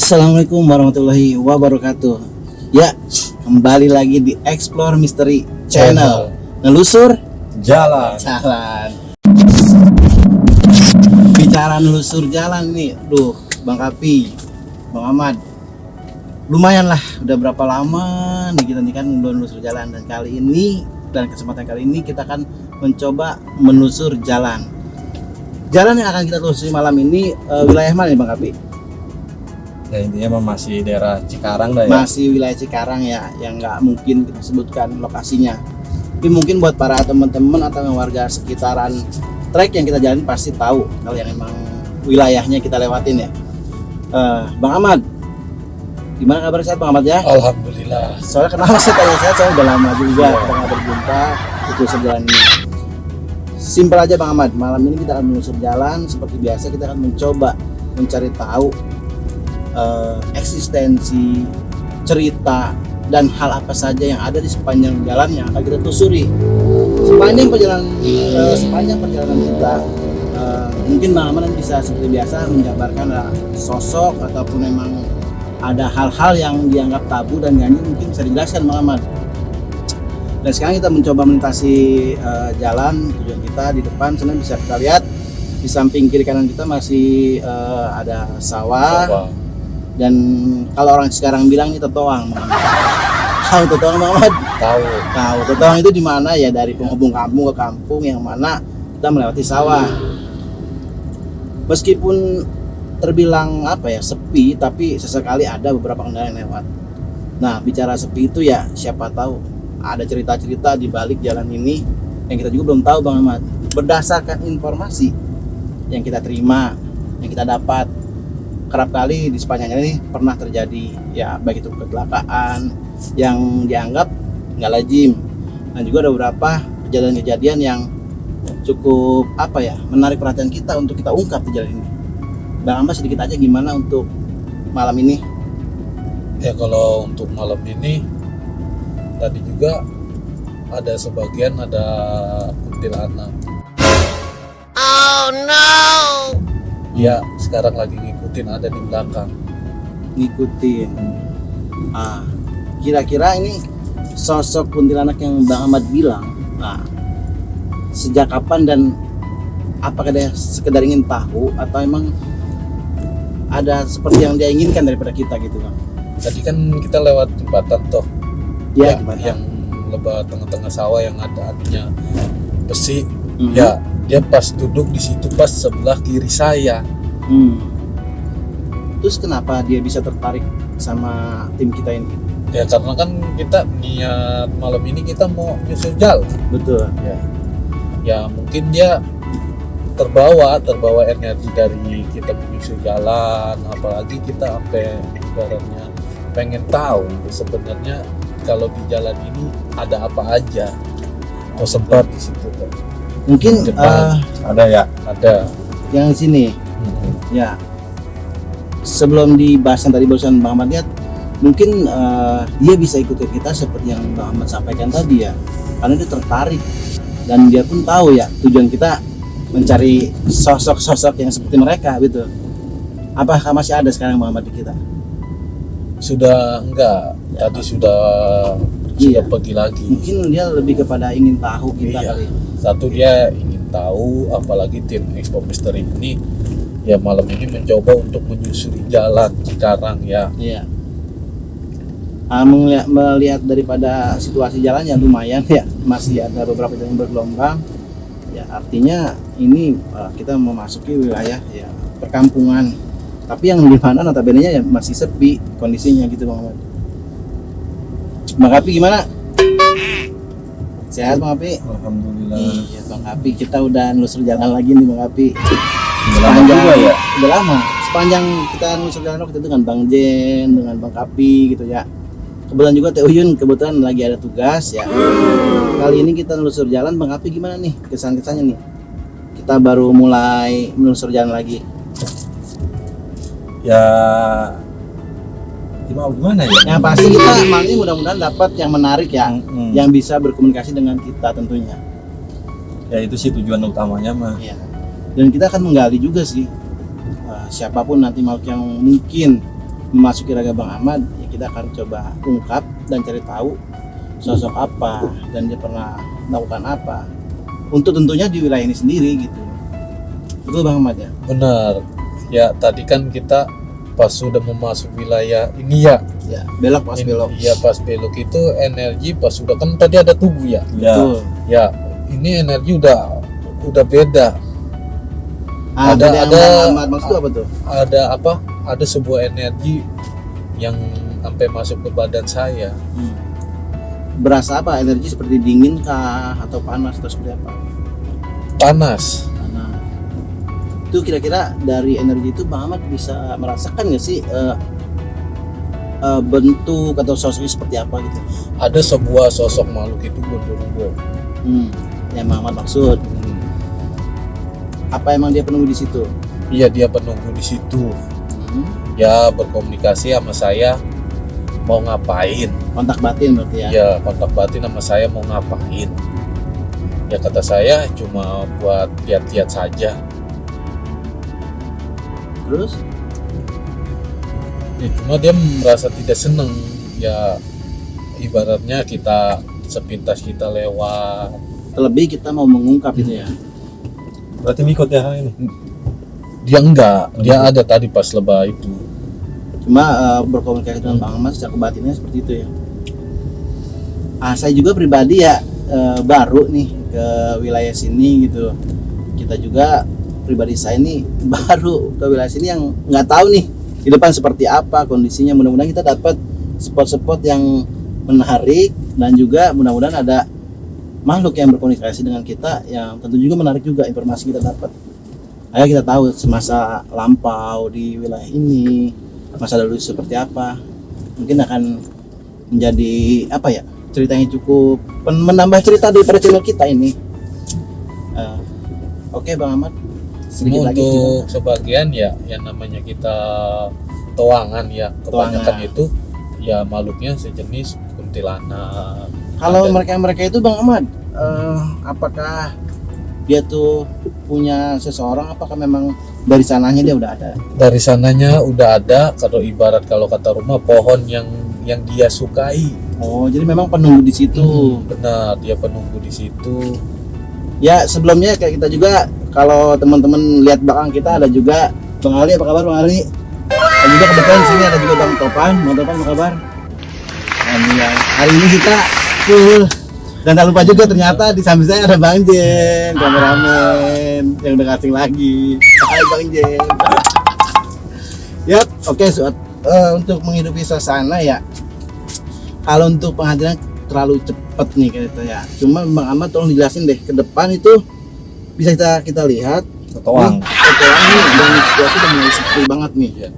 Assalamualaikum warahmatullahi wabarakatuh. Ya, kembali lagi di Explore Mystery Channel. Nelusur Jalan. Bicara nelusur jalan nih, Bang Kapi, Bang Ahmad. Lumayan lah, udah berapa lama nih kita nih kan belum nelusur jalan, dan kesempatan kali ini kita akan mencoba menelusur jalan. Jalan yang akan kita telusuri malam ini wilayah mana nih Bang Kapi? Ya intinya masih daerah Cikarang dah ya. Masih wilayah Cikarang ya, yang nggak mungkin kita sebutkan lokasinya. Tapi mungkin buat para teman-teman atau yang warga sekitaran trek yang kita jalan pasti tahu kalau yang emang wilayahnya kita lewatin ya. Bang Ahmad, gimana kabar sehat Bang Ahmad ya? Alhamdulillah. Soalnya kenapa saya tanya sehat? Soalnya udah lama juga kita nggak berjumpa itu sejalan ini. Simpel aja Bang Ahmad, malam ini kita akan menelusur jalan. Seperti biasa kita akan mencoba mencari tahu eksistensi, cerita, dan hal apa saja yang ada di sepanjang jalan yang akan kita telusuri. Sepanjang perjalanan kita, mungkin Bang Ahmad bisa seperti biasa menjabarkan sosok ataupun memang ada hal-hal yang dianggap tabu dan ganjil, mungkin bisa dijelaskan Bang Ahmad. Dan sekarang kita mencoba melintasi jalan tujuan kita. Di depan sana bisa kita lihat di samping kiri kanan kita masih ada sawah. Dan kalau orang sekarang bilang ini totoang. Tahu totoang Bang Ahmad? Tahu. Totoang itu di mana ya, dari penghubung kampung ke kampung yang mana kita melewati sawah. Meskipun terbilang sepi, tapi sesekali ada beberapa kendaraan yang lewat. Nah, bicara sepi itu ya siapa tahu ada cerita-cerita di balik jalan ini yang kita juga belum tahu Bang Ahmad. Berdasarkan informasi yang kita terima, yang kita dapat, kerap kali di sepanjang ini pernah terjadi ya, baik itu kecelakaan yang dianggap nggak lazim, dan juga ada beberapa kejadian-kejadian yang cukup menarik perhatian kita untuk kita ungkap di jalan ini. Bang Ahmad, sedikit aja gimana untuk malam ini? Ya kalau untuk malam ini tadi juga ada sebagian ada kuntilanak. Oh no. Ya sekarang lagi ngikutin, ada di belakang. Ngikutin. Kira-kira ini sosok kuntilanak yang Bang Ahmad bilang, sejak kapan dan apakah dia sekedar ingin tahu atau emang ada seperti yang dia inginkan daripada kita gitu Bang? Tadi kan kita lewat jembatan toh. Ya, yang lebat tengah-tengah sawah yang ada adanya besi. Mhm. Ya dia pas duduk di situ pas sebelah kiri saya. Terus kenapa dia bisa tertarik sama tim kita ini? Ya karena kan kita niat malam ini kita mau nyusul jalan. Betul. Ya mungkin dia terbawa energi dari kita menyusul jalan, apalagi kita sampai ibaratnya pengen tahu sebenarnya kalau di jalan ini ada apa aja. Oh sempat di situ tuh. Mungkin Ada ya? Ada. yang di sini. Ya. Sebelum dibahas yang tadi barusan Bang Ahmad lihat, mungkin dia bisa ikut ke kita seperti yang Bang Ahmad sampaikan tadi ya. Karena dia tertarik dan dia pun tahu ya tujuan kita mencari sosok-sosok yang seperti mereka gitu. Apakah masih ada sekarang Bang Ahmad di kita? Sudah enggak. Ya, Tadi sudah pergi lagi. Mungkin dia lebih kepada ingin tahu kita Iya. kali. Satu dia ingin tahu, apalagi tim Explore Mystery ini ya malam ini mencoba untuk menyusuri jalan Cikarang ya. Iya. Melihat daripada situasi jalan yang lumayan ya, masih ada beberapa jalan yang bergelombang. Ya artinya ini kita memasuki wilayah ya perkampungan. Tapi yang di mana notabene-nya ya masih sepi kondisinya gitu Bang Ahmad. Bang Kapi gimana? Sehat Bang Kapi? Alhamdulillah. Iya Bang Kapi, kita udah nelusur jalan lagi nih Bang Kapi. Udah lama. Sepanjang kita nelusur jalan waktu itu dengan Bang Jen, dengan Bang Kapi gitu ya. Kebetulan juga Teh Uyun kebetulan lagi ada tugas ya. Kali ini kita nelusur jalan, Bang Kapi gimana nih kesan-kesannya nih? Kita baru mulai menelusur jalan lagi. Ya gimana ya? Yang pasti kita malam ini mudah-mudahan dapat yang menarik ya, yang bisa berkomunikasi dengan kita tentunya. Ya itu sih tujuan utamanya mah. Ya. Dan kita akan menggali juga sih siapapun nanti makhluk yang mungkin memasuki raga Bang Ahmad, ya kita akan coba ungkap dan cari tahu sosok apa dan dia pernah melakukan apa untuk tentunya di wilayah ini sendiri gitu. Betul Bang Ahmad ya? Benar. Ya tadi kan kita pas sudah memasuki wilayah ini ya. Ya, belok pas belok. Iya pas belok itu energi pas sudah kan tadi ada tugu ya. Betul. Ya ini energi udah beda. Ada yang ada Bang Ahmad maksud apa tuh? ada apa? Ada sebuah energi yang sampai masuk ke badan saya. Berasa apa? Energi seperti dingin kah atau panas atau seperti apa? Panas. Nah, itu kira-kira dari energi itu Bang Ahmad bisa merasakan nggak sih bentuk atau sosoknya seperti apa gitu? Ada sebuah sosok makhluk itu gondoruo. Yang Bang Ahmad maksud. Apa emang dia penunggu di situ? Iya dia penunggu di situ. Ya berkomunikasi sama saya mau ngapain. Kontak batin berarti ya? Ya kontak batin sama saya mau ngapain. Ya kata saya cuma buat lihat-lihat saja. Terus? Ya, cuma dia merasa tidak senang. Ya ibaratnya kita sepintas kita lewat. Terlebih kita mau mengungkap itu ya? Berarti ngikut ya ini. Dia enggak, dia ada tadi pas lebah itu. Cuma berkomunikasi dengan Bang Ahmad secara kebatinnya seperti itu ya. Saya juga pribadi ya baru nih ke wilayah sini gitu. Kita juga pribadi saya nih baru ke wilayah sini yang nggak tahu nih di depan seperti apa kondisinya. Mudah-mudahan kita dapat spot-spot yang menarik dan juga mudah-mudahan ada makhluk yang berkomunikasi dengan kita yang tentu juga menarik juga informasi kita dapat. Ayo kita tahu semasa lampau di wilayah ini, masa lalu seperti apa. Mungkin akan menjadi apa ya, cerita yang cukup menambah cerita daripada channel kita ini. Oke Bang Ahmad, sedikit lagi Untuk sebagian ya yang namanya kita toangan ya, kebanyakan itu ya makhluknya sejenis kuntilanak. kalau Ada. mereka itu Bang Ahmad, apakah dia tuh punya seseorang, apakah memang dari sananya dia udah ada? Dari sananya udah ada, kalau ibarat kalau kata rumah pohon yang dia sukai. Oh, jadi memang penunggu di situ. Benar, dia penunggu di situ. Ya, sebelumnya kayak kita juga kalau teman-teman lihat belakang kita ada juga Bang Ali. Apa kabar Bang Ali? Dan juga kebetulan sini ada juga Bang Topan. Bang Topan apa kabar? Alhamdulillah. Hari ini kita full. Dan tak lupa juga ternyata di samping saya ada Bang Jen, kameramen yang udah asing lagi. Hai Bang Jen. Yap, oke. Untuk menghidupi suasana ya. Kalau untuk penghadiran terlalu cepet nih kita ya. Cuma Bang Ahmad tolong dijelasin deh ke depan itu bisa kita lihat. Ketuang. Ketuang nih dan situasi udah mulai sepi banget nih. Ya.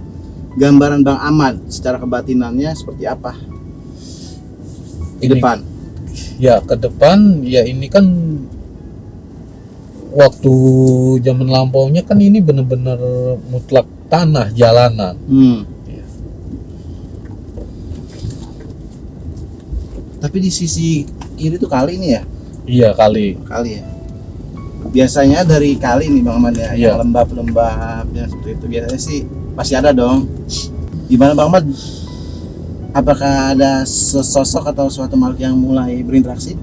Gambaran Bang Ahmad secara kebatinannya seperti apa di Ini- depan? Ya ke depan ya ini kan waktu zaman lampaunya kan ini benar-benar mutlak tanah jalanan. Tapi di sisi kiri tuh kali ini ya? Iya kali. Kali ya. Biasanya dari kali nih Bang Ahmad ya, Iya. yang lembab-lembab yang seperti itu biasanya sih pasti ada dong. Gimana Bang Ahmad? Apakah ada sesosok atau suatu makhluk yang mulai berinteraksi?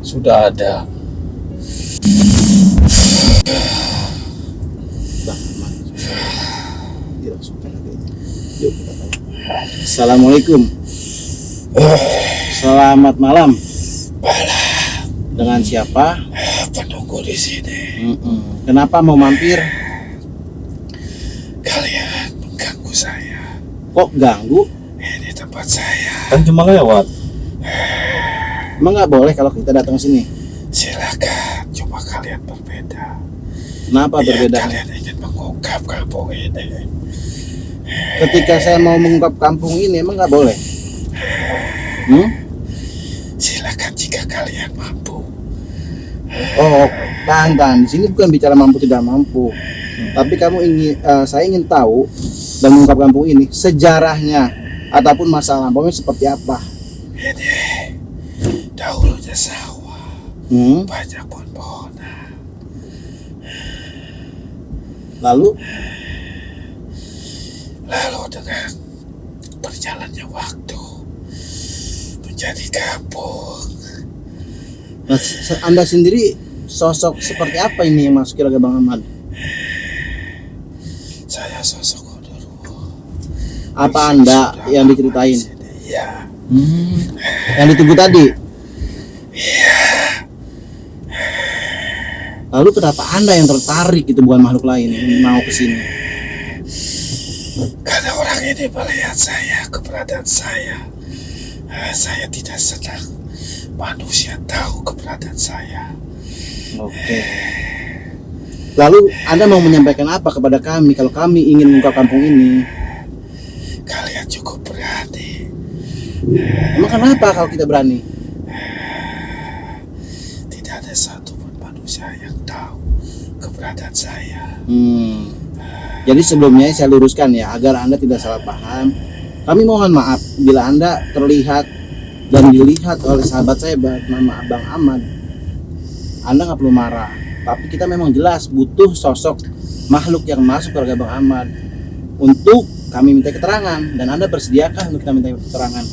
Sudah ada. Bang Ahmad. Dilangsungkan lagi. Yuk kita tanya. Assalamualaikum. Selamat malam. Dengan siapa? Penunggu di sini. Kenapa mau mampir? Kalian mengganggu saya. Kok ganggu? Ini tempat saya. Kan cuma lewat. Emang nggak boleh kalau kita datang ke sini? Silakan. Cuma kalian berbeda. Kenapa berbeda? Kalian ingin mengungkap kampung ini. Ketika saya mau mengungkap kampung ini emang nggak boleh? Silakan jika kalian mampu. Oh, tahan. Di sini bukan bicara mampu tidak mampu. Tapi saya ingin tahu dan mengungkap kampung ini sejarahnya ataupun masa lampaunya seperti apa. Ini dahulunya sawah, banyak pohon-pohonan. Lalu Lalu dengan berjalannya waktu menjadi kapok. Nah, Anda sendiri sosok seperti apa ini yang masuk keluarga Bang Ahmad? Saya sosok Gondoruo. Apa Anda yang diceritain? Iya. Yang ditunggu tadi? Lalu kenapa Anda yang tertarik itu bukan makhluk lain mau ke sini? Karena orang ini melihat saya, keberadaan saya. Saya tidak senang manusia tahu keberadaan saya. Oke. Lalu Anda mau menyampaikan apa kepada kami kalau kami ingin mengungkap kampung ini? Kalian cukup berani. Emang kenapa kalau kita berani? Tidak ada satupun manusia yang tahu keberadaan saya. Jadi sebelumnya saya luruskan ya agar Anda tidak salah paham. Kami mohon maaf bila Anda terlihat dan dilihat oleh sahabat saya bernama Abang Ahmad. Anda nggak perlu marah. Tapi kita memang jelas butuh sosok makhluk yang masuk keluarga Bang Ahmad untuk kami minta keterangan, dan Anda bersediakah untuk kita minta keterangan?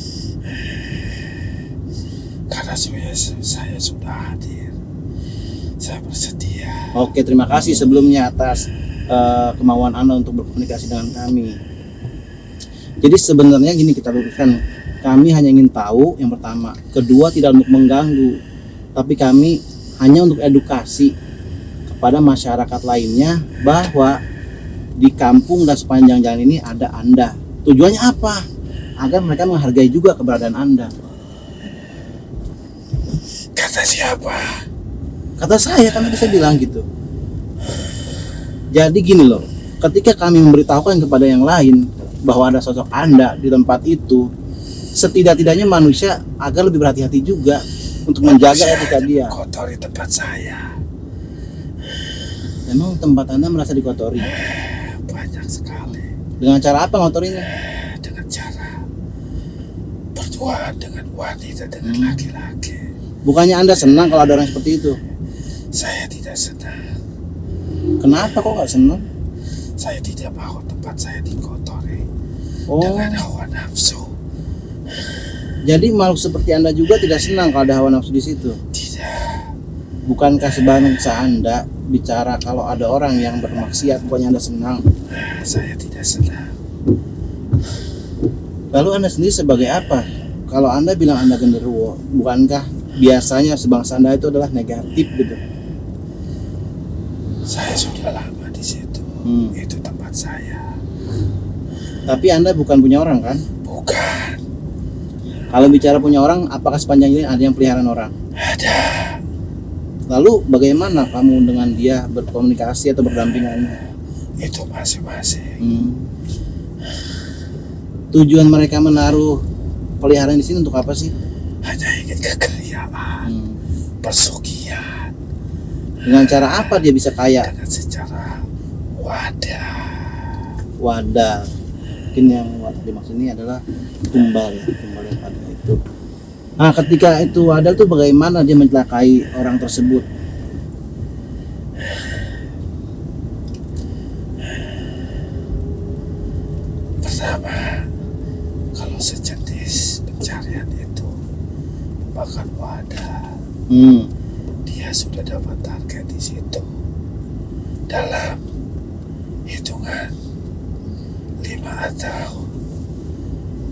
Karena saya sudah hadir, saya bersedia. Oke, terima kasih sebelumnya atas kemauan Anda untuk berkomunikasi dengan kami. Jadi sebenarnya gini, kita luruskan, kami hanya ingin tahu yang pertama, kedua tidak untuk mengganggu, tapi kami hanya untuk edukasi kepada masyarakat lainnya bahwa di kampung dan sepanjang jalan ini ada Anda. Tujuannya apa? Agar mereka menghargai juga keberadaan Anda. Kata siapa? Kata saya, kan tadi saya bilang gitu. Jadi gini loh, ketika kami memberitahukan kepada yang lain bahwa ada sosok Anda di tempat itu, setidak-tidaknya manusia agar lebih berhati-hati juga untuk menjaga etika dia. Kotori tempat saya. Memang tempat Anda merasa dikotori? Banyak sekali. Dengan cara apa ngotorinya? Dengan cara berduaan dengan wanita, dengan laki-laki. Bukannya Anda senang kalau ada orang seperti itu? Saya tidak senang. Kenapa kok nggak senang? Saya tidak mau tempat saya dikotori Oh, dengan hawa nafsu. jadi makhluk seperti Anda juga tidak senang kalau ada hawa nafsu di situ? Tidak. Bukankah sebangsa Anda bicara kalau ada orang yang bermaksiat, bukannya Anda senang? Saya tidak senang. Lalu Anda sendiri sebagai apa? Kalau Anda bilang Anda genderuwo, bukankah biasanya sebangsa Anda itu adalah negatif gitu? Saya sudah lama di situ. Itu tempat saya. Tapi Anda bukan punya orang kan? Bukan. Kalau bicara punya orang, apakah sepanjang ini ada yang peliharaan orang? Ada. Lalu bagaimana kamu dengan dia berkomunikasi atau berdampingan? Itu masing-masing. Tujuan mereka menaruh peliharaan di sini untuk apa sih? Hanya ingin kekayaan, persugihan. Dengan cara apa dia bisa kaya? Dengan secara Wadah. Mungkin yang dimaksud ini adalah tumbal ya, tumbal yang ada itu. Nah, ketika itu wadah tuh bagaimana dia mencelakai orang tersebut? Pertama, kalau sejenis pencarian itu memakan wadah, dia sudah dapat target di situ. Dalam hitungan 5 atau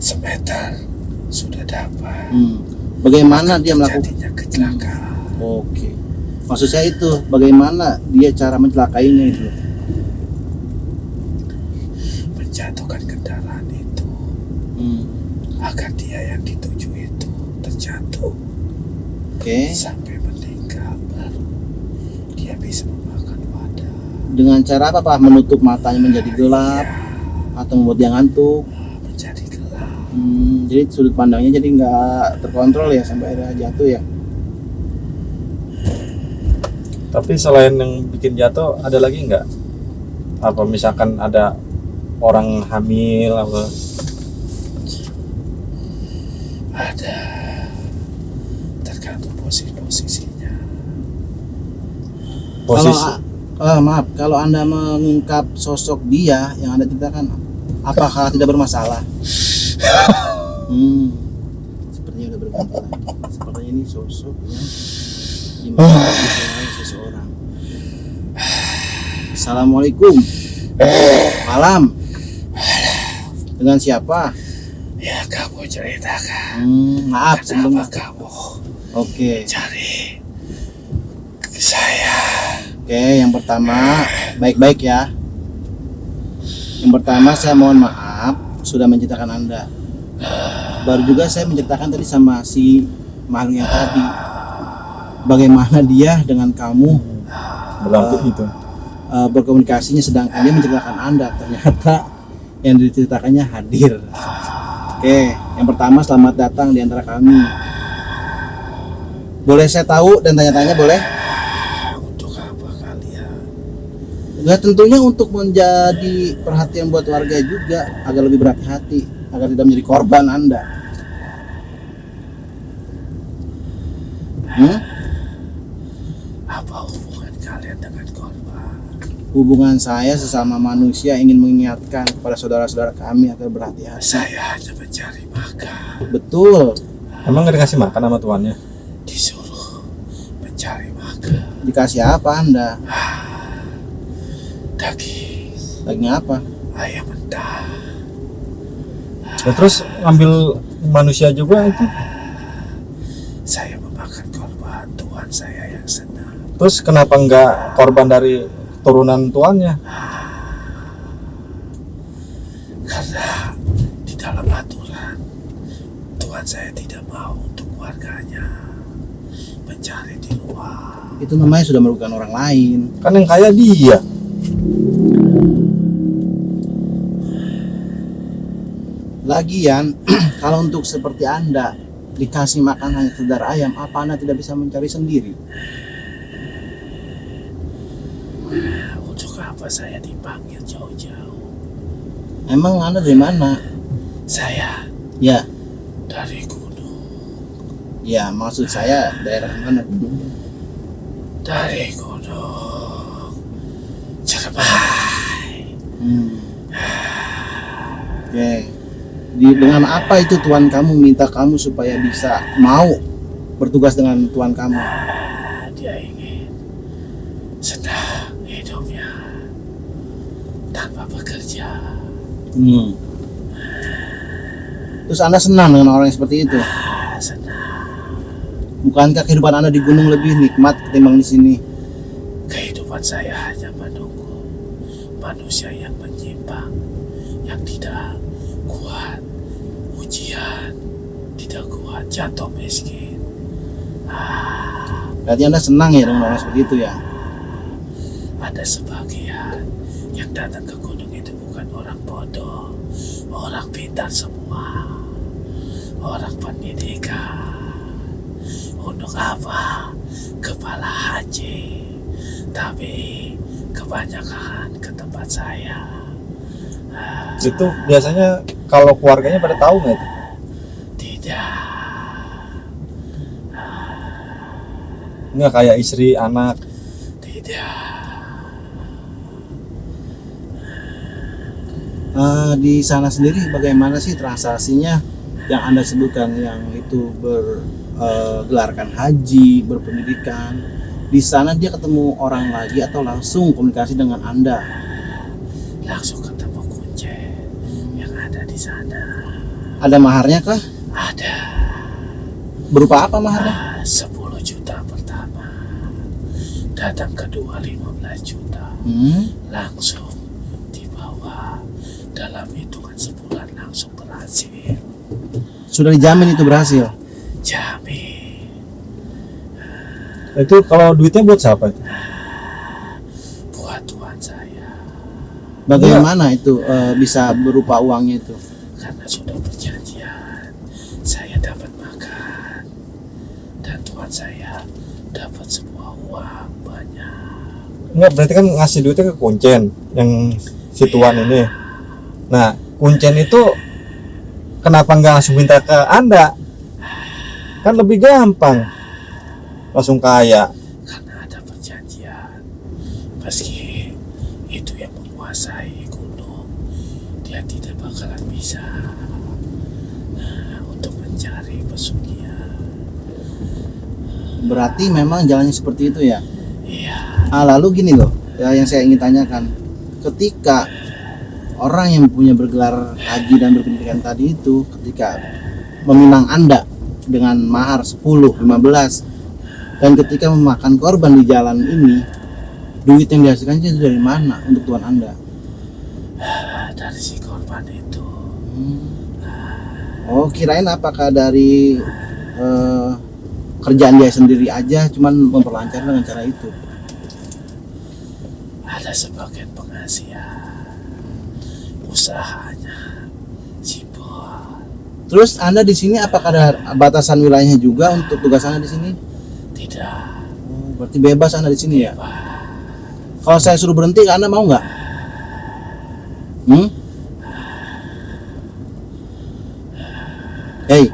semeter sudah dapat. Bagaimana dia melakukan? Jadinya kecelakaan. Oke. Maksud saya itu bagaimana dia cara mencelakainya itu? Menjatuhkan kendaraan itu agar dia yang dituju itu terjatuh. Oke. Sampai meninggal, baru dia bisa memakan wadah. Dengan cara apa Pak? Menutup matanya menjadi gelap atau membuat dia ngantuk? Menjadi gelap. Jadi sudut pandangnya jadi nggak terkontrol ya sampai akhirnya jatuh ya. Tapi selain yang bikin jatuh, ada lagi nggak? Apa misalkan ada orang hamil apa? Ada, tergantung posisinya. Maaf, kalau Anda mengungkap sosok dia yang Anda ceritakan, apakah tidak bermasalah? Sepertinya udah berganti lagi. Sepertinya ini sosok yang dimana seseorang. Assalamualaikum. Malam. Dengan siapa? Ya kamu ceritakan. Maaf sebelumnya. Kamu Oke. cari saya. Oke, yang pertama baik-baik ya. Yang pertama saya mohon maaf sudah menceritakan Anda. Baru juga saya menceritakan tadi sama si makhluk yang tadi. Bagaimana dia dengan kamu itu. Berkomunikasinya, sedangkan dia menceritakan Anda. Ternyata yang diceritakannya hadir. Oke, yang pertama selamat datang di antara kami. Boleh saya tahu dan tanya-tanya boleh? Untuk apa kalian? Ya tentunya untuk menjadi perhatian buat warga juga, agar lebih berhati-hati, agar tidak menjadi korban Anda. Apa hubungan kalian dengan korban? Hubungan saya sesama manusia ingin mengingatkan kepada saudara-saudara kami agar berhati-hati. Saya hanya mencari makan. Betul. Emang nggak dikasih makan sama tuannya? Disuruh mencari makan. Dikasih apa Anda? Daging Daging apa? ayam mentah. Ya, terus ambil manusia juga itu. Saya memakan korban, Tuhan saya yang senang. Terus kenapa nggak korban dari turunan tuannya? Karena di dalam aturan Tuhan saya tidak mau untuk warganya mencari di luar. Itu namanya sudah merugikan orang lain. Kan yang kaya dia. Lagian, kalau untuk seperti Anda dikasih makan hanya sekedar ayam, apa Anda tidak bisa mencari sendiri? Untuk apa saya dipanggil jauh-jauh? Emang Anda dari mana? Saya Ya, dari gunung. ya maksud saya daerah mana? Dari gunung Ciremai. Oke. Dengan apa itu Tuhan kamu minta kamu supaya bisa mau bertugas dengan Tuhan kamu? Dia ingin senang hidupnya tanpa bekerja. Terus Anda senang dengan orang yang seperti itu? Senang. Bukankah kehidupan Anda di gunung lebih nikmat ketimbang di sini? Kehidupan saya hanya menunggu manusia yang menyimpang, yang tidak kuat ujian, tidak kuat jatuh miskin. Berarti Anda senang ya dengan orang seperti itu ya? Ada sebagian yang datang ke gunung itu bukan orang bodoh, orang pintar semua, orang pendidikan. Untuk apa? Kepala haji, tapi kebanyakan ke tempat saya. Itu biasanya kalau keluarganya pada tahu nggak itu? Tidak. Nggak kayak istri, anak. Tidak. Di sana sendiri bagaimana sih transaksinya yang Anda sebutkan, yang itu bergelarkan haji, berpendidikan? Di sana dia ketemu orang lagi atau langsung komunikasi dengan Anda? Langsung ketemu kuncen yang ada di sana. Ada maharnya kah? Ada. Berupa apa maharnya? 10 juta pertama. Datang kedua 15 juta. Langsung dibawa. Dalam hitungan sebulan langsung berhasil. Sudah dijamin itu berhasil? Jamin. Itu kalau duitnya buat siapa itu? Buat Tuhan saya. Bagaimana itu bisa berupa uangnya itu? Karena sudah perjanjian, saya dapat makan dan Tuhan saya dapat semua uang banyak. Enggak, berarti kan ngasih duitnya ke kuncen yang si tuan ini. Nah, kuncen itu kenapa nggak langsung minta ke Anda? Kan lebih gampang, langsung kaya. Karena ada perjanjian, meski itu yang menguasai gunung, dia tidak bakalan bisa pesugihan. Berarti memang jalannya seperti itu ya. Iya. Lalu gini loh, ya, yang saya ingin tanyakan, ketika orang yang punya bergelar haji dan berpendidikan tadi itu, ketika meminang Anda dengan mahar 10, 15, dan ketika memakan korban di jalan ini, duit yang dihasilkan itu dari mana untuk Tuhan Anda? Dari si korban itu. Oh, kirain apakah dari kerjaan dia sendiri aja, cuman memperlancar dengan cara itu? Ada sebagian penghasilan usahanya si bos. Terus Anda di sini apakah ada batasan wilayahnya juga untuk tugas Anda di sini? Tidak. Oh, berarti bebas Anda di sini ya? Kalau saya suruh berhenti, Anda mau nggak? Hey,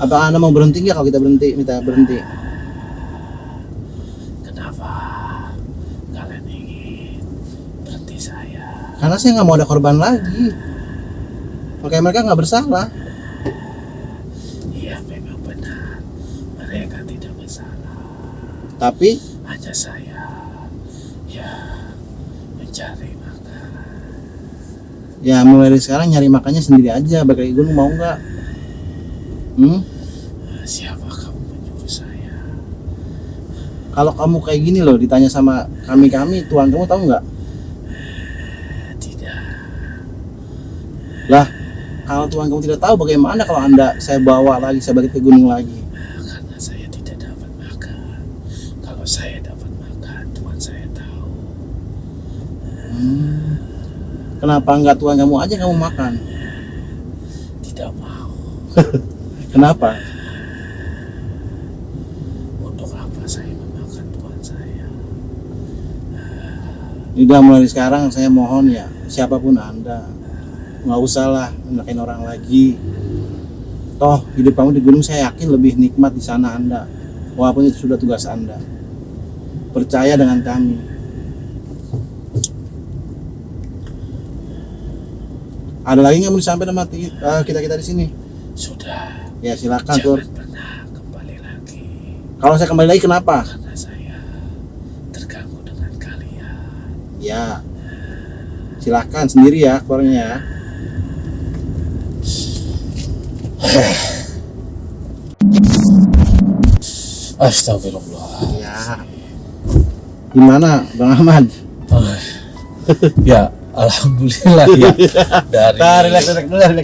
apa Anda mau berhenti nggak kalau kita minta berhenti? Kenapa kalian ingin berhenti saya? Karena saya nggak mau ada korban lagi. Makanya mereka nggak bersalah. Iya, memang benar. Mereka tidak bersalah. Tapi Hanya saya ya mencari makan. ya mulai dari sekarang nyari makannya sendiri aja. Bagi gunung mau nggak? Siapa kamu menyuruh saya? Kalau kamu kayak gini loh, ditanya sama kami, Tuhan kamu tahu nggak? Tidak. Lah, kalau Tuhan kamu tidak tahu, bagaimana kalau saya bawa lagi, saya balik ke gunung lagi? Karena saya tidak dapat makan. Kalau saya dapat makan, Tuhan saya tahu. Kenapa nggak Tuhan kamu aja kamu makan? Tidak mau. Kenapa? Untuk apa saya memakan Tuhan saya? Udah mulai sekarang saya mohon ya, siapapun Anda, nggak usah lah nyalahin orang lagi. Toh hidup kamu di gunung saya yakin lebih nikmat di sana Anda, walaupun itu sudah tugas Anda. Percaya dengan kami. Ada lagi nggak mau disampaikan sama kita di sini? Sudah. Ya silakan Tur. Jangan pernah kembali lagi. Kalau saya kembali lagi kenapa? Karena saya terganggu dengan kalian. Ya, silakan sendiri ya keluarnya ya. Astagfirullah. Ya. Gimana Bang Ahmad? Ya, alhamdulillah ya. Dari Relax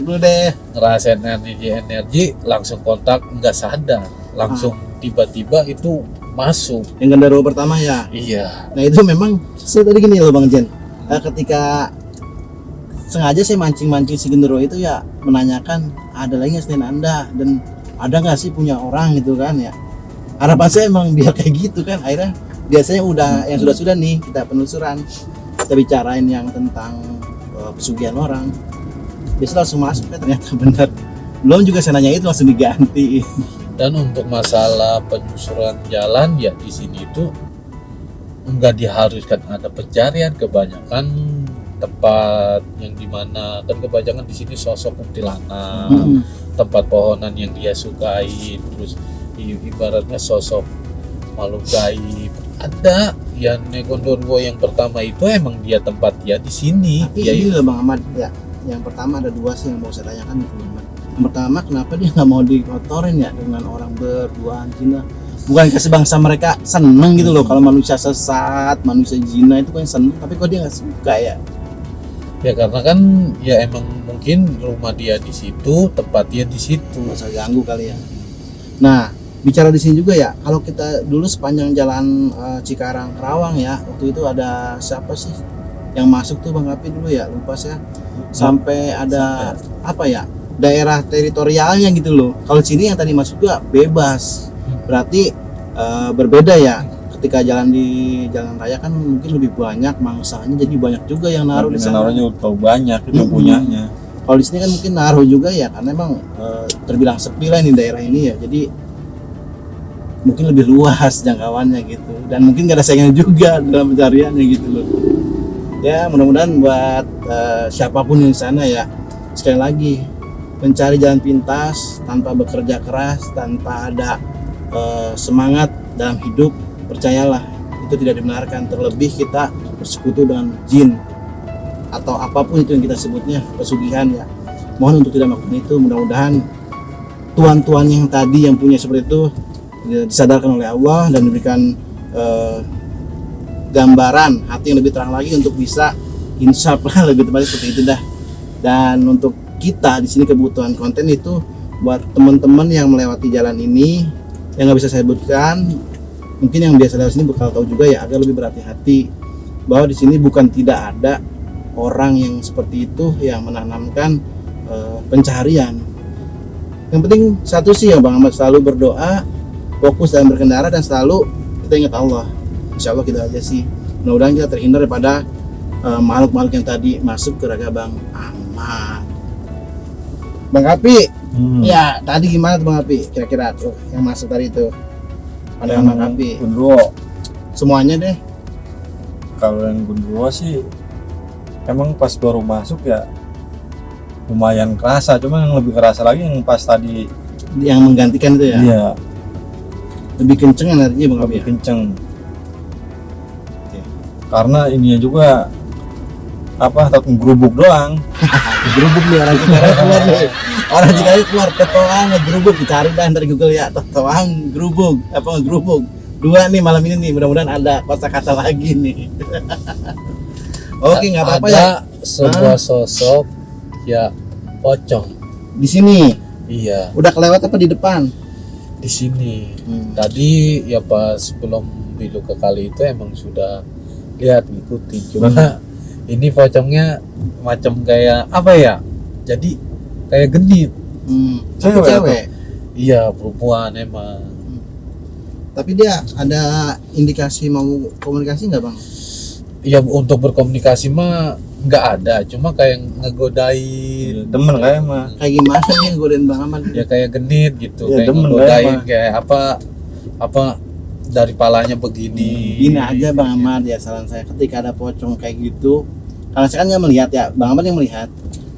dulu deh. ngerasain energi langsung kontak, nggak sadar, langsung tiba-tiba itu masuk. Yang genderuwo pertama ya. Iya. Nah itu memang saya tadi gini loh Bang Jen. Ketika sengaja saya mancing si genderuwo itu ya menanyakan ada lagi nggak selain Anda dan ada nggak sih punya orang gitu kan ya. Harapan saya emang biar kayak gitu kan. Akhirnya biasanya udah yang sudah nih kita penelusuran, kita bicarain yang tentang pesugihan orang. Biasanya langsung masuk kan ternyata benar. Belum juga saya nanya itu langsung diganti. Dan untuk masalah penyusuran jalan ya di sini itu nggak diharuskan ada pencarian, kebanyakan tempat yang dimana kan kebanyakan di sini sosok kuntilanak, tempat pohonan yang dia sukai, terus ibaratnya sosok makhluk gaib. Ada yang Gondorwo yang pertama itu emang dia tempat dia di sini. Tapi Dia ini loh Bang Ahmad ya. Yang pertama ada dua sih yang mau saya tanyakan nih teman-teman. Yang pertama, kenapa dia nggak mau dikotorin ya dengan orang berduaan Cina? Bukankah sebangsa mereka seneng gitu loh kalau manusia sesat, manusia zina itu kan seneng, tapi kok dia nggak suka ya? ya karena kan ya emang mungkin rumah dia di situ, tempat dia di situ. Nggak usah ganggu kali ya. Nah, bicara di sini juga ya, kalau kita dulu sepanjang jalan Cikarang Kerawang ya, waktu itu ada siapa sih yang masuk tuh Bang Api dulu ya, lupa saya. Sampai ada apa ya? Daerah teritorialnya gitu loh. Kalau sini yang tadi masuk juga bebas. Berarti berbeda ya. Ketika jalan di jalan raya kan mungkin lebih banyak mangsanya, jadi banyak juga yang naruh di sana. Naruhnya udah banyak itu punyanya. Kalau di sini kan mungkin naruh juga ya, karena emang terbilang sepi lah ini daerah ini ya. Jadi mungkin lebih luas jangkauannya gitu. Dan mungkin gak ada saingan juga dalam pencariannya gitu loh. Ya mudah-mudahan buat siapapun yang di sana ya, sekali lagi mencari jalan pintas tanpa bekerja keras, tanpa ada semangat dalam hidup, percayalah itu tidak dibenarkan. Terlebih kita bersekutu dengan jin atau apapun itu yang kita sebutnya pesugihan ya. Mohon untuk tidak melakukan itu. Mudah-mudahan tuan-tuan yang tadi yang punya seperti itu disadarkan oleh Allah dan diberikan gambaran hati yang lebih terang lagi untuk bisa insaf lah lebih tepatnya seperti itu dah. Dan untuk kita di sini kebutuhan konten itu buat teman-teman yang melewati jalan ini yang nggak bisa saya sebutkan, mungkin yang biasa lewat sini bakal tahu juga ya, agar lebih berhati-hati bahwa di sini bukan tidak ada orang yang seperti itu yang menanamkan pencaharian. Yang penting satu sih ya Bang Ahmad, selalu berdoa, fokus dalam berkendara dan selalu kita ingat Allah. Insya Allah kita aja sih. Mudah-mudahan kita terhindar daripada makhluk-makhluk yang tadi masuk ke raga Bang Ahmad. Bang Api, ya tadi gimana tuh Bang Api? Kira-kira tuh yang masuk tadi itu pada Bang Api. Gundurwo. Semuanya deh. Kalau yang Gundurwo sih emang pas baru masuk ya lumayan kerasa, cuma yang lebih kerasa lagi yang pas tadi Yang menggantikan itu ya. iya Lebih kenceng energinya Bang Api. lebih Ya? kenceng. Oke. Karena ininya juga apa, takut ngerubuk doang. Gerubuk nih orang Cikarang keluar nih. Orang Cikarang keluar Totoang gerubuk, dicari dah dari Google ya. Totoang gerubuk, apa gerubuk. Dua nih malam ini nih, mudah-mudahan ada kosakata lagi nih. Oke, nggak apa-apa ya. Ada sebuah sosok ya pocong. Di sini Iya, udah kelewat apa di depan? di sini. Hmm. Tadi ya pas belum bilu ke kali itu emang sudah lihat ngikutin. Cuma ini pocongnya macam kayak apa ya? Jadi kayak genit. Tapi Cewek cewek. Iya, perempuan emang. Tapi dia ada indikasi mau komunikasi nggak Bang? Ya untuk berkomunikasi mah nggak ada, cuma kayak ngegodain. Demen kayak mah. Kayak gimana nih godain Bang Ahmad? Ya kayak genit gitu, Ya, kayak demen ngegodain mah. kayak apa dari palanya begini. Gini aja Bang Ahmad ya, saran saya ketika ada pocong kayak gitu, karena saya kan nggak melihat ya, Bang Ahmad yang melihat,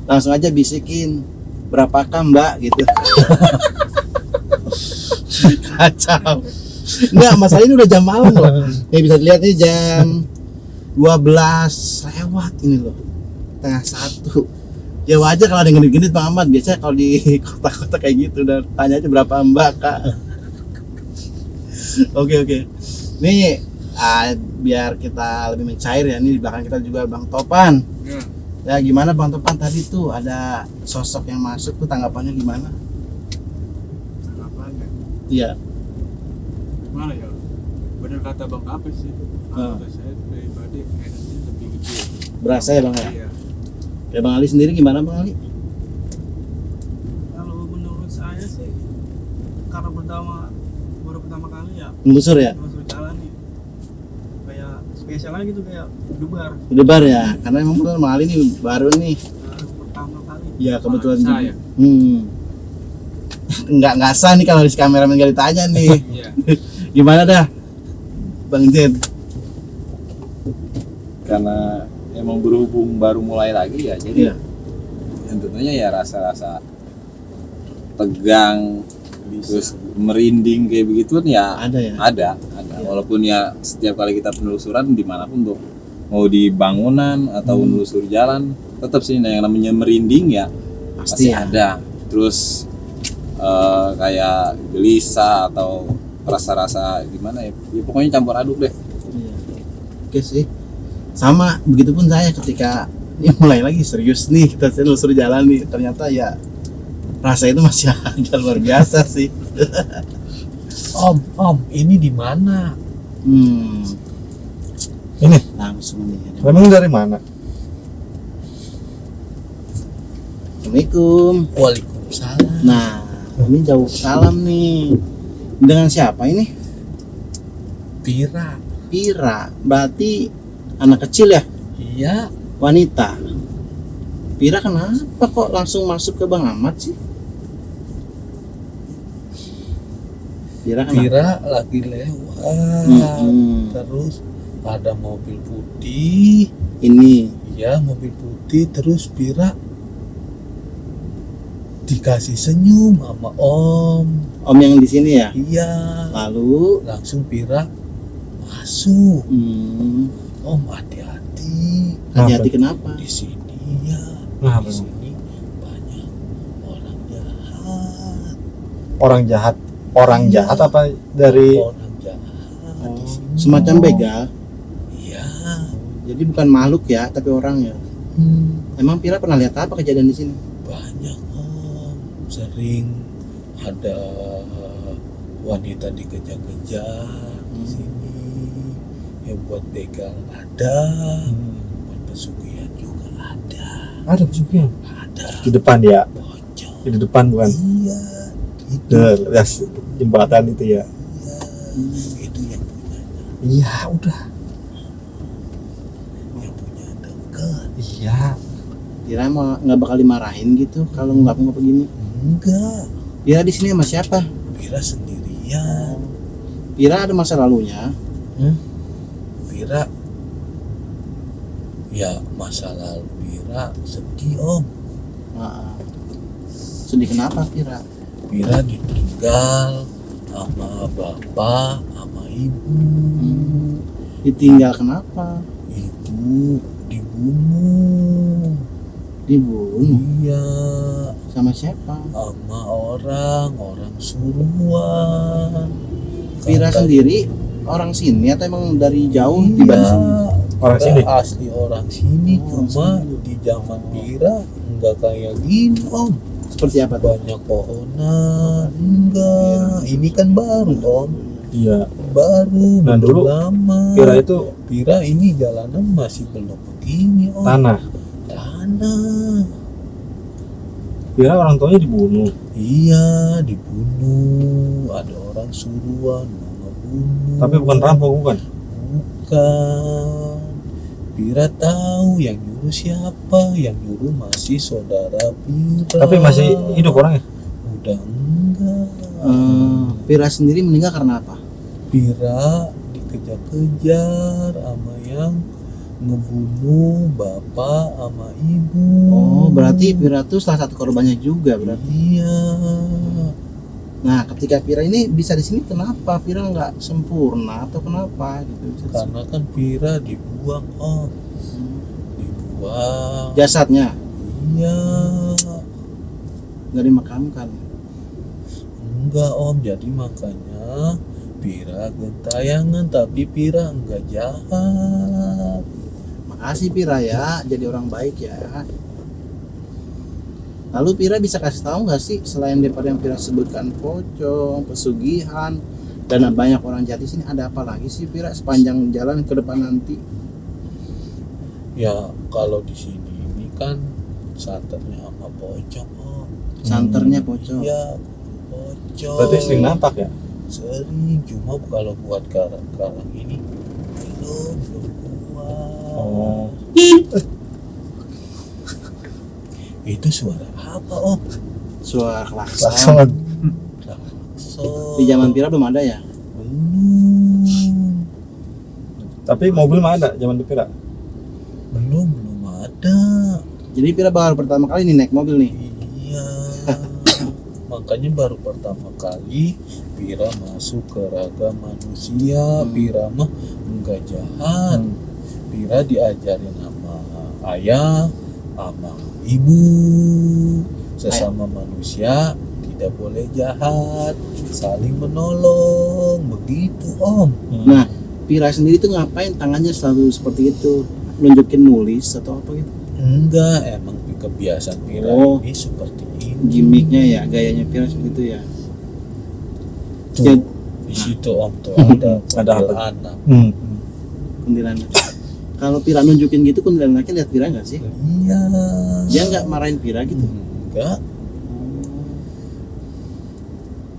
langsung aja bisikin berapakah Mbak gitu. Kacau. Enggak, masalah ini udah jam malam loh. Ya bisa dilihat nih jam 12 lewat ini loh, tengah 1. Ya wajar kalau ada yang genit-genit Bang Ahmad. Biasanya kalau di kota-kota kayak gitu udah tanya aja berapa Mbak Kak. Oke. Nih biar kita lebih mencair ya, ini di belakang kita juga Bang Topan. Ya gimana Bang Topan, tadi tuh ada sosok yang masuk tuh, tanggapannya gimana? Tanggapannya Iya. gimana ya, bener kata Bang Apes sih. Kalau saya pribadi energinya lebih gede. Berasa ya Bang ya? Iya. Ya Bang Ali sendiri gimana Bang Ali? Kalau menurut saya sih, karena baru pertama kali ya Melusur ya? masuk jalan nih, kayak spesialnya gitu, kayak dubar Debar ya? Karena emang bener Bang Ali nih baru nih. pertama kali. Ya kebetulan Saya. juga. Nggak sah nih kalau di kameramen nggak ditanya nih. Iya. Gimana dah Bang Jen? Karena emang berhubung baru mulai lagi ya, jadi Iya. yang tentunya ya rasa-rasa tegang terus merinding kayak begituan ya Ada ya? ada. Walaupun ya setiap kali kita penelusuran dimanapun tuh, mau di bangunan atau menelusuri jalan, tetap sih yang namanya merinding ya Pasti pasti ya. ada. Terus kayak gelisah atau rasa-rasa gimana ya, pokoknya campur aduk deh. Iya. Oke sih. Sama begitupun saya ketika ini mulai lagi serius nih kita telusur jalan nih, ternyata ya rasa itu masih ada, luar biasa sih. Om, ini di mana? Ini Langsung nih. memang dari mana? Assalamualaikum. Waalaikumsalam. Nah, ini jauh salam nih. Dengan siapa ini? Pira. Pira. Berarti anak kecil ya? Iya, Wanita. Pira kenapa kok langsung masuk ke Bang Ahmad sih? Pira kenapa? Pira lagi lewat. Terus ada mobil putih. Ini Iya, mobil putih terus Pira dikasih senyum sama Om. Om yang di sini ya. Iya. Lalu Langsung Pira masuk. Om hati-hati. hati-hati kenapa? Di sini ya. Kenapa? Di sini banyak orang jahat. Orang jahat apa dari Orang jahat di sini. Semacam begal. Iya. Jadi bukan makhluk ya, tapi orang ya. Emang Pira pernah lihat apa kejadian di sini? Banyak Om. Sering ada wanita dikejar-kejar di sini. Yang buat begal ada. Buat pesugihan juga ada. ada pesugihan Ada. di depan ya, Pocong. di depan bukan Iya. Itu. jembatan itu ya. Itu yang punyanya. Iya udah. Yang punya dekat. Iya. Pira mau nggak bakal dimarahin gitu kalau nggak begini? Enggak. Pira di sini sama siapa? Pira sendirian. Pira ada masa lalunya. Pira. Ya masa lalu Pira sedih Om. Nah, sedih kenapa Pira? Pira ditinggal sama bapak, sama ibu. Ditinggal kenapa? Ibu dibunuh. Dibunuh Iya, sama siapa? sama orang suruhan. Pira Kata- sendiri orang sini atau emang dari jauh Iya, tiba di sini? Orang Pira sini? asli orang sini, cuma di zaman Pira enggak kayak gini Om. Seperti apa tuh? Banyak pohonan, enggak. Ini kan baru Om, Iya. baru, Dan belum dulu lama. Pira itu Pira ini jalanan masih belum begini Om. tanah. Tanah. Pira orang tuanya dibunuh. Iya, dibunuh. Ada orang suruhan mau ngebunuh. Tapi bukan rampok bukan. Bukan. Pira tahu yang nyuruh siapa, yang nyuruh masih saudara Pira. Tapi masih hidup orangnya. Udah enggak. Pira sendiri meninggal karena apa? Pira dikejar-kejar sama yang ngebunuh bapak sama ibu. Oh, berarti Pira tuh salah satu korbannya juga berarti. Iya. Nah, ketika Pira ini bisa di sini, kenapa Pira nggak sempurna atau kenapa gitu? Karena kan Pira dibuang Om. Dibuang. Jasadnya Iya. nggak dimakamkan. Enggak Om, jadi makanya Pira gentayangan tapi Pira enggak jahat. Makasih Pira ya, jadi orang baik ya. Lalu Pira bisa kasih tahu nggak sih, selain daripada yang Pira sebutkan pocong, pesugihan, dan banyak orang jahat di sini, ada apa lagi sih Pira sepanjang jalan ke depan nanti? Ya kalau di sini ini kan santernya sama pocong Om. Santernya pocong. Iya, pocong. Berarti sering nampak ya. Sering, cuma kalau buat karang ini belum kuat. Oh. Itu suara apa Om? Suara klakson. Klakson. Klakson. Di zaman Pira belum ada ya? Belum. Tapi mobil mah ada zaman di Pira. Belum ada. Jadi Pira baru pertama kali nih naik mobil nih. Iya. Makanya baru pertama kali Pira masuk ke raga manusia. Pira mah enggak jahat. Pira diajarin sama ayah, sama ibu, sesama manusia tidak boleh jahat, saling menolong, begitu Om. Nah, Pira sendiri tuh ngapain tangannya selalu seperti itu? Nunjukin nulis atau apa gitu? Enggak, emang kebiasaan Pira Oh. ini seperti ini. Gimiknya ya, gayanya Pira seperti itu ya. Tuh, Jadi, di situ Om tuh ada Ada apa? anak. kuntilanak. Kalau Pira nunjukin gitu, kuntilanaknya lihat Pira nggak sih? Iya. Dia nggak marahin Pira gitu? Enggak.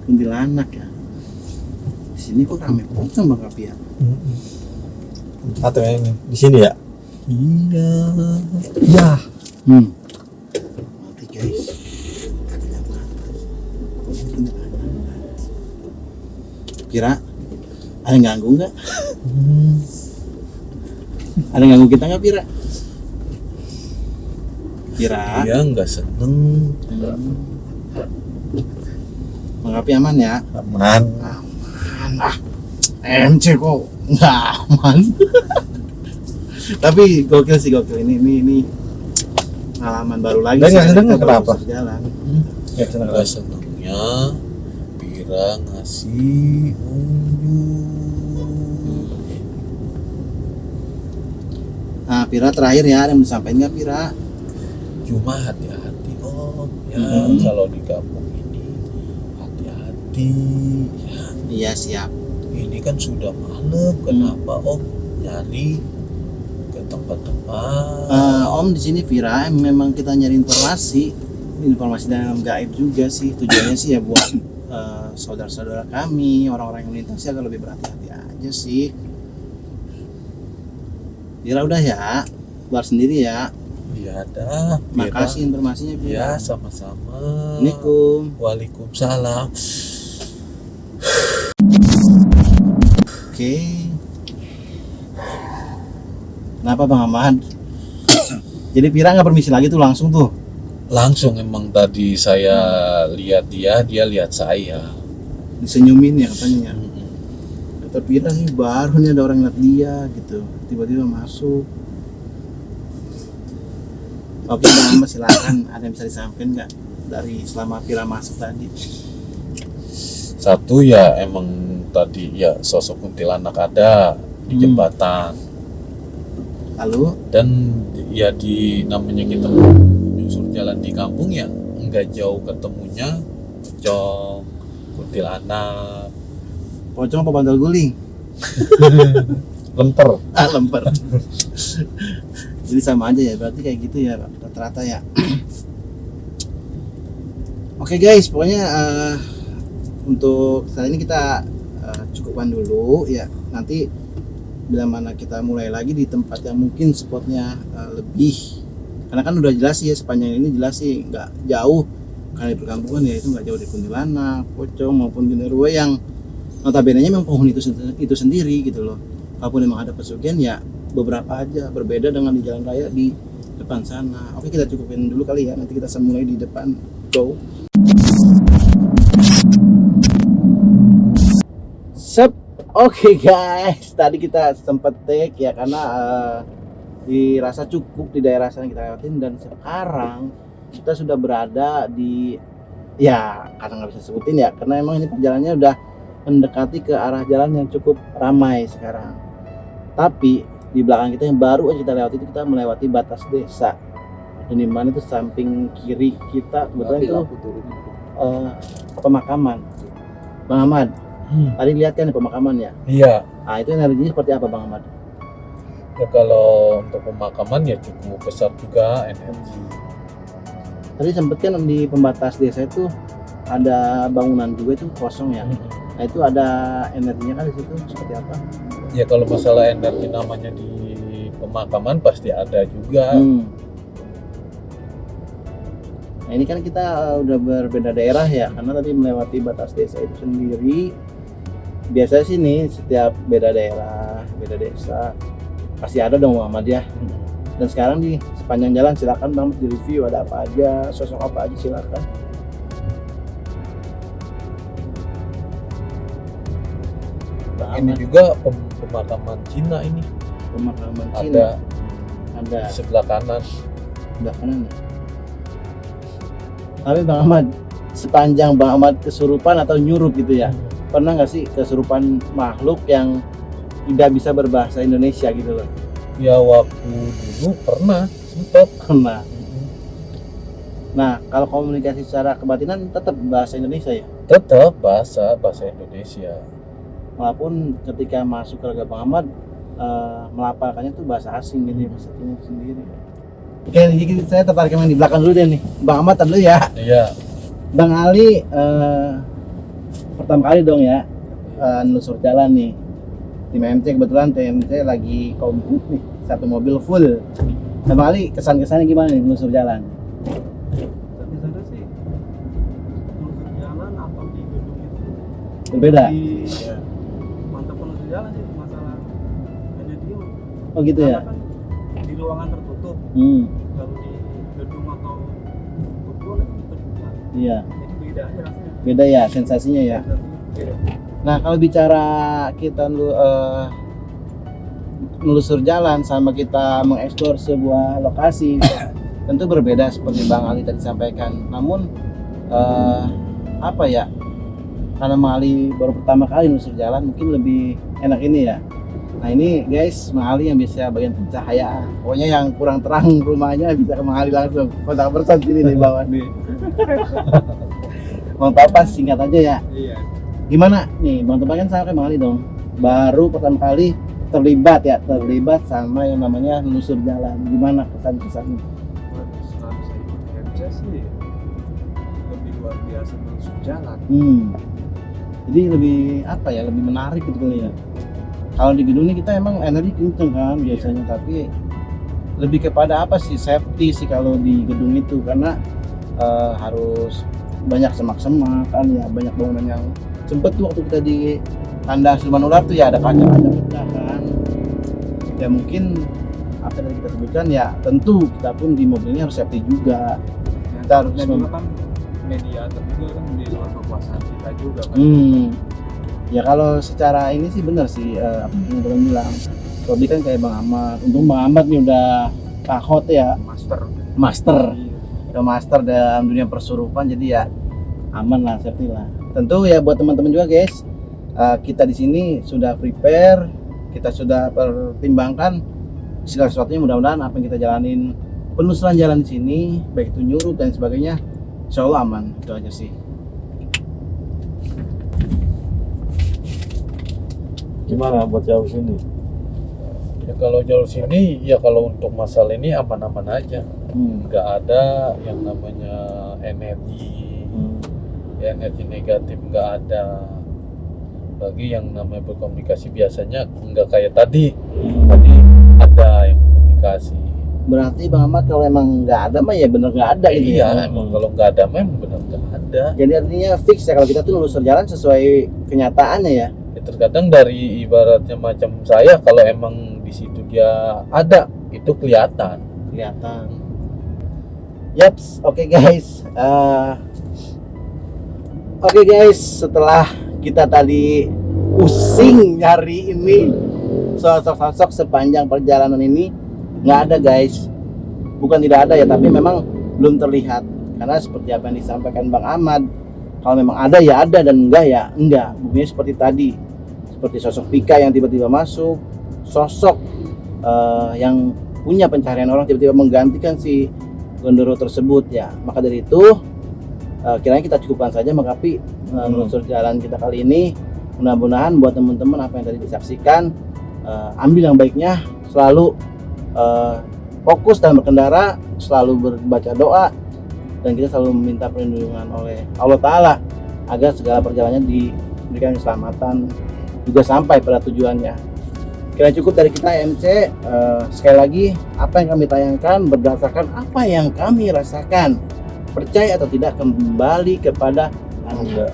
Kuntilanak ya. Di sini kok rame pocong Bang Kapi ya? Atau yang di sini ya? Iya. Ya. Mati guys. Pira, ada yang ganggu nggak? Ada yang ganggu kita nggak Pira? Pira. Dia enggak seneng. Bang Api aman ya? Aman. MC kok nggak aman. Tapi gokil sih, gokil. Ini pengalaman baru lagi. Dan sih, nggak seneng kita kenapa? baru jalan. Ya, senang. Nggak senangnya Pira ngasih unjuk. Nah, Pira terakhir ya, ada yang mau disampaikan nggak Pira? Cuma hati-hati Om ya, kalau di kampung ini hati-hati ya. Iya siap. Ini kan sudah malam, kenapa Om nyari ke tempat-tempat? Om di sini Pira memang kita nyari informasi dalam gaib juga sih. Tujuannya sih ya buat saudara-saudara kami, orang-orang yang melintas ya lebih berhati-hati aja sih. Pira udah ya, keluar sendiri ya. Iya dah, Pira. Makasih informasinya Ya, Pira. sama-sama. Assalamualaikum. Waalaikumsalam. Oke. Kenapa Bang Ahmad? Jadi Pira nggak permisi lagi tuh langsung tuh. Langsung emang tadi saya lihat dia lihat saya. Disenyumin ya katanya. Kata Pira nih baru nih ada orang lihat dia gitu. Tiba-tiba masuk. Oke Bang Ahmad silakan, ada yang bisa disampaikan nggak dari selama Pira masuk tadi? Satu ya emang tadi ya sosok kuntilanak ada di jembatan. Lalu Dan ya di namanya kita menyusur jalan di kampung ya nggak jauh ketemunya pocong, kuntilanak. pocong apa bandel guling? Lemper. Lemper. Jadi sama aja ya, berarti kayak gitu ya rata-rata ya. Oke guys, pokoknya untuk saat ini kita cukupkan dulu ya. Nanti bila mana kita mulai lagi di tempat yang mungkin spotnya lebih, karena kan udah jelas sih ya, sepanjang ini jelas sih nggak jauh karena di perkampungan ya, itu nggak jauh dari kuntilanak, pocong maupun genderuwo yang notabene-nya memang penghuni itu sendiri gitu loh. Kalaupun memang ada pesugihan ya beberapa aja, berbeda dengan di jalan raya di depan sana. Oke, kita cukupin dulu kali ya, nanti kita mulai di depan. Go. Sep. Oke guys, tadi kita sempat take ya karena dirasa cukup di daerah sana kita lewatin, dan sekarang kita sudah berada di, ya karena nggak bisa sebutin ya, karena emang ini perjalanannya udah mendekati ke arah jalan yang cukup ramai sekarang. Tapi di belakang kita yang baru aja kita lewati itu, kita melewati batas desa, dan di mana itu samping kiri kita kebetulan itu pemakaman. Bang Ahmad, tadi lihat kan pemakaman ya? Iya. Nah itu energinya seperti apa Bang Ahmad? Ya kalau untuk pemakaman ya cukup besar juga energi. Tadi sempet kan di pembatas desa itu ada bangunan juga itu kosong ya. Nah itu ada energinya kan di situ seperti apa? Ya kalau masalah energi namanya di pemakaman pasti ada juga. Nah ini kan kita udah berbeda daerah ya, karena tadi melewati batas desa itu sendiri. Biasanya sih nih setiap beda daerah, beda desa pasti ada dong Muhammad ya. Dan sekarang di sepanjang jalan silakan Bang di review ada apa aja, sosok apa aja silakan. Ini juga pemakaman Cina ini. Pemakaman Cina ada Di sebelah kanan. sebelah kanan ya. Tapi Bang Ahmad, sepanjang Bang Ahmad kesurupan atau nyurup gitu ya, pernah nggak sih kesurupan makhluk yang tidak bisa berbahasa Indonesia gitu loh? Ya waktu dulu pernah sempet. Pernah. Nah kalau komunikasi secara kebatinan tetap bahasa Indonesia ya, Tetap bahasa Indonesia. walaupun ketika masuk ke Bang Ahmad melafalkannya tuh bahasa asing gitu ya, bahasa timur sendiri. Oke, jadi saya tertarik yang di belakang dulu deh nih, Bang Ahmad dulu ya. Iya. Bang Ali pertama kali dong ya nelusur jalan nih. Tim MT kebetulan TMT lagi komplit nih, satu mobil full. Bang Ali kesan-kesannya gimana nih nelusur jalan? Di sana sih menuju jalan atau di gedung itu Berbeda? mantap menuju jalan sih, masalah energi. Oh gitu ya? Karena kan di ruangan tertutup, kalau di gedung atau kebun itu terbuka. Iya, Jadi beda aja rasanya. beda ya sensasinya ya. Beda. Nah, kalau bicara kita menelusur jalan sama kita mengeksplor sebuah lokasi tentu berbeda seperti Bang Ali tadi sampaikan. Namun apa ya? Karena Bang Ali baru pertama kali menelusur jalan, mungkin lebih enak ini ya. Nah ini guys, Bang Ali yang bisa bagian pencahayaan. Pokoknya yang kurang terang rumahnya bisa ke Bang Ali langsung. Kontak person sini di bawah nih. Bang Topan singkat aja ya. Iya. Gimana nih Bang Topan kan sama kayak Bang Ali dong. Baru pertama kali terlibat sama yang namanya menelusur jalan. Gimana kesan-kesannya? Selama saya ikut MC sih lebih luar biasa menelusur jalan. Jadi lebih apa ya? Lebih menarik gitu kali ya. Kalau di gedung ini kita emang energi kenceng kan biasanya, tapi lebih kepada apa sih, safety sih kalau di gedung itu, karena harus banyak semak-semak kan ya, banyak bangunan yang sempet tuh waktu kita di tanda siluman ular tuh ya ada kaca-kaca pecah kan ya. Mungkin apa yang kita sebutkan ya, tentu kita pun di mobil ini harus safety juga. Kita harus Dan juga kan mediator juga kan di luar kekuasaan kita juga kan. Ya kalau secara ini sih benar sih apa yang teman bilang. Robi kan kayak Bang Ahmad. Untung Bang Ahmad nih udah kahot ya, master. Udah master dalam dunia persurupan, jadi ya aman lah, safety lah. Tentu ya buat teman-teman juga guys, kita di sini sudah prepare, kita sudah pertimbangkan segala sesuatunya. Mudah-mudahan apa yang kita jalanin, penelusuran jalan di sini, baik itu nyurut dan sebagainya, insya Allah aman. Itu aja sih. Gimana buat jauh sini? Ya kalau jalur sini, ya kalau untuk masalah ini aman-aman aja. Nggak ada yang namanya energi negatif, nggak ada. Bagi yang namanya berkomunikasi biasanya nggak kayak tadi ada yang berkomunikasi. Berarti Bang Ahmad kalau emang nggak ada mah ya bener nggak ada gitu Iya, ya. emang kalau nggak ada memang benar nggak ada. Jadi artinya fix ya kalau kita tuh nelusur jalan sesuai kenyataannya ya. Ya, terkadang dari ibaratnya macam saya, kalau emang di situ dia ada, itu kelihatan. Yaps, oke guys. Oke guys, setelah kita tadi pusing nyari ini sosok-sosok sepanjang perjalanan ini, nggak ada guys. Bukan tidak ada ya, tapi memang belum terlihat. Karena seperti apa yang disampaikan Bang Ahmad, kalau memang ada ya ada, dan enggak ya enggak. Buktinya seperti tadi, seperti sosok Pika yang tiba-tiba masuk, sosok yang punya pencarian orang tiba-tiba menggantikan si Gondoro tersebut ya. Maka dari itu kiranya kita cukupkan saja mengkapi menelusur jalan kita kali ini. Mudah-mudahan buat teman-teman apa yang tadi disaksikan, ambil yang baiknya, selalu fokus dalam berkendara, selalu berbaca doa, dan kita selalu meminta perlindungan oleh Allah Ta'ala agar segala perjalanannya diberikan keselamatan juga sampai pada tujuannya. Kira cukup dari kita MC. Sekali lagi, apa yang kami tayangkan berdasarkan apa yang kami rasakan. Percaya atau tidak kembali kepada Anda.